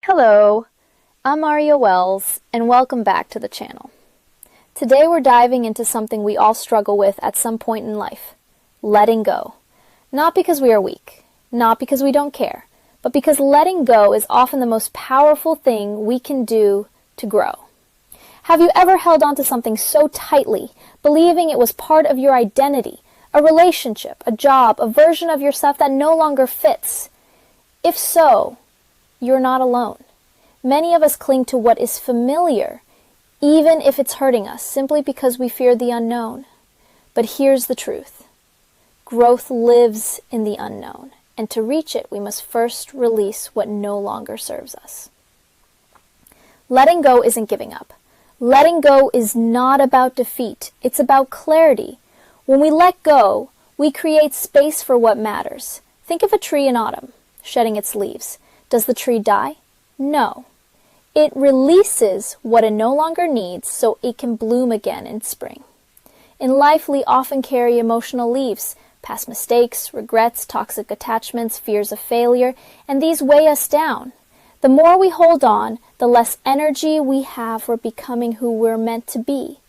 Hello, I'm Aria Wells, and welcome back to the channel. Today we're diving into something we all struggle with at some point in life, letting go. Not because we are weak, not because we don't care, but because letting go is often the most powerful thing we can do to grow. Have you ever held on to something so tightly, believing it was part of your identity, a relationship, a job, a version of yourself that no longer fits? If so, you're not alone. Many of us cling to what is familiar, even if it's hurting us, simply because we fear the unknown. But here's the truth. Growth lives in the unknown, and to reach it, we must first release what no longer serves us. Letting go isn't giving up. Letting go is not about defeat. It's about clarity. When we let go, we create space for what matters. Think of a tree in autumn, shedding its leaves. Does the tree die? No. It releases what it no longer needs so it can bloom again in spring. In life, we often carry emotional leaves, past mistakes, regrets, toxic attachments, fears of failure, and these weigh us down. The more we hold on, the less energy we have for becoming who we're meant to be.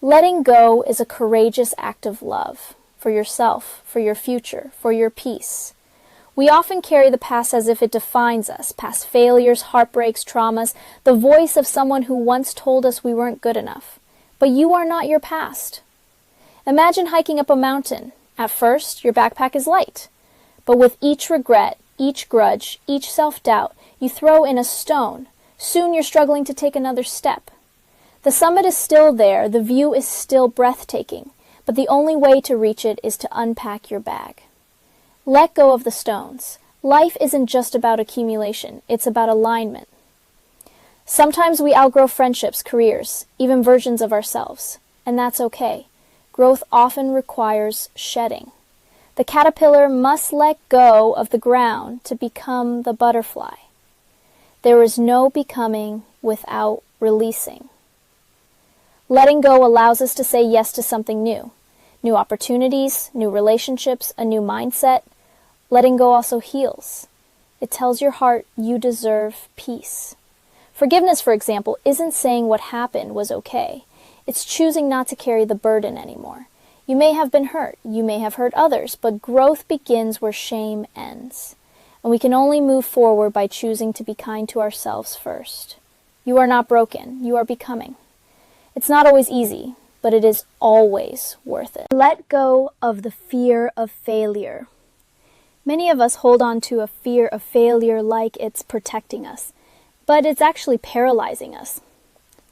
Letting go is a courageous act of love for yourself, for your future, for your peace. We often carry the past as if it defines us, past failures, heartbreaks, traumas, the voice of someone who once told us we weren't good enough. But you are not your past. Imagine hiking up a mountain. At first, your backpack is light. But with each regret, each grudge, each self-doubt, you throw in a stone. Soon you're struggling to take another step. The summit is still there, the view is still breathtaking, but the only way to reach it is to unpack your bag. Let go of the stones. Life isn't just about accumulation, it's about alignment. Sometimes we outgrow friendships, careers, even versions of ourselves, and that's okay. Growth often requires shedding. The caterpillar must let go of the ground to become the butterfly. There is no becoming without releasing. Letting go allows us to say yes to something new. New opportunities, new relationships, a new mindset. Letting go also heals. It tells your heart you deserve peace. Forgiveness, for example, isn't saying what happened was okay. It's choosing not to carry the burden anymore. You may have been hurt, you may have hurt others, but growth begins where shame ends. And we can only move forward by choosing to be kind to ourselves first. You are not broken, you are becoming. It's not always easy, but it is always worth it. Let go of the fear of failure. Many of us hold on to a fear of failure like it's protecting us, but it's actually paralyzing us.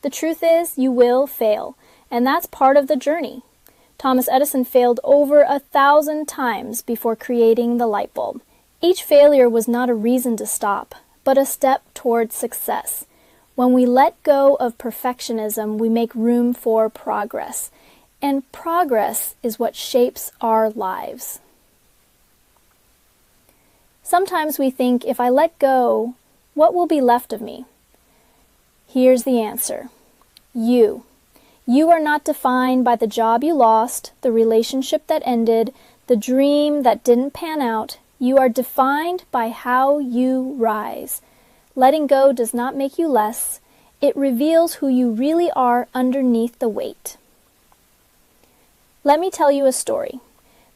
The truth is, you will fail, and that's part of the journey. Thomas Edison failed over 1,000 times before creating the light bulb. Each failure was not a reason to stop, but a step towards success. When we let go of perfectionism, we make room for progress, and progress is what shapes our lives. Sometimes we think, if I let go, what will be left of me? Here's the answer. You. You are not defined by the job you lost, the relationship that ended, the dream that didn't pan out. You are defined by how you rise. Letting go does not make you less. It reveals who you really are underneath the weight. Let me tell you a story.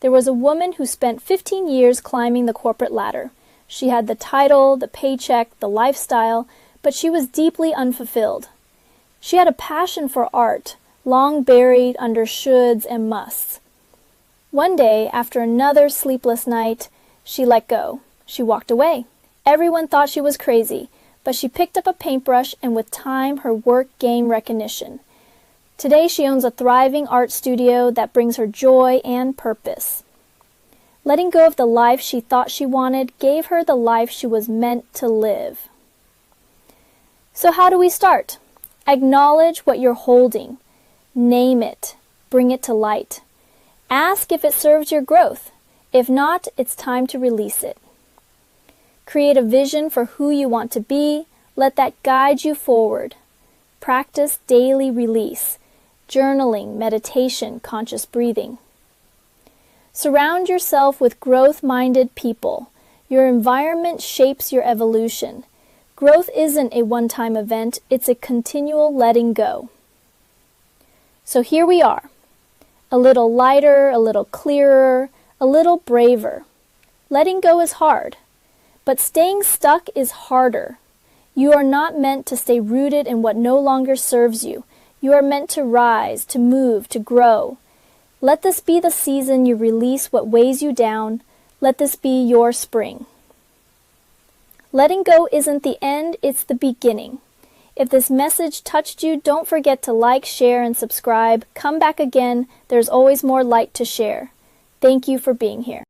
There was a woman who spent 15 years climbing the corporate ladder. She had the title, the paycheck, the lifestyle, but she was deeply unfulfilled. She had a passion for art, long buried under shoulds and musts. One day, after another sleepless night, she let go. She walked away. Everyone thought she was crazy, but she picked up a paintbrush, and with time, her work gained recognition. Today, she owns a thriving art studio that brings her joy and purpose. Letting go of the life she thought she wanted gave her the life she was meant to live. So how do we start? Acknowledge what you're holding. Name it. Bring it to light. Ask if it serves your growth. If not, it's time to release it. Create a vision for who you want to be. Let that guide you forward. Practice daily release. Journaling, meditation, conscious breathing. Surround yourself with growth-minded people. Your environment shapes your evolution. Growth isn't a one-time event, it's a continual letting go. So here we are, a little lighter, a little clearer, a little braver. Letting go is hard, but staying stuck is harder. You are not meant to stay rooted in what no longer serves you. You are meant to rise, to move, to grow. Let this be the season you release what weighs you down. Let this be your spring. Letting go isn't the end, it's the beginning. If this message touched you, don't forget to like, share, and subscribe. Come back again. There's always more light to share. Thank you for being here.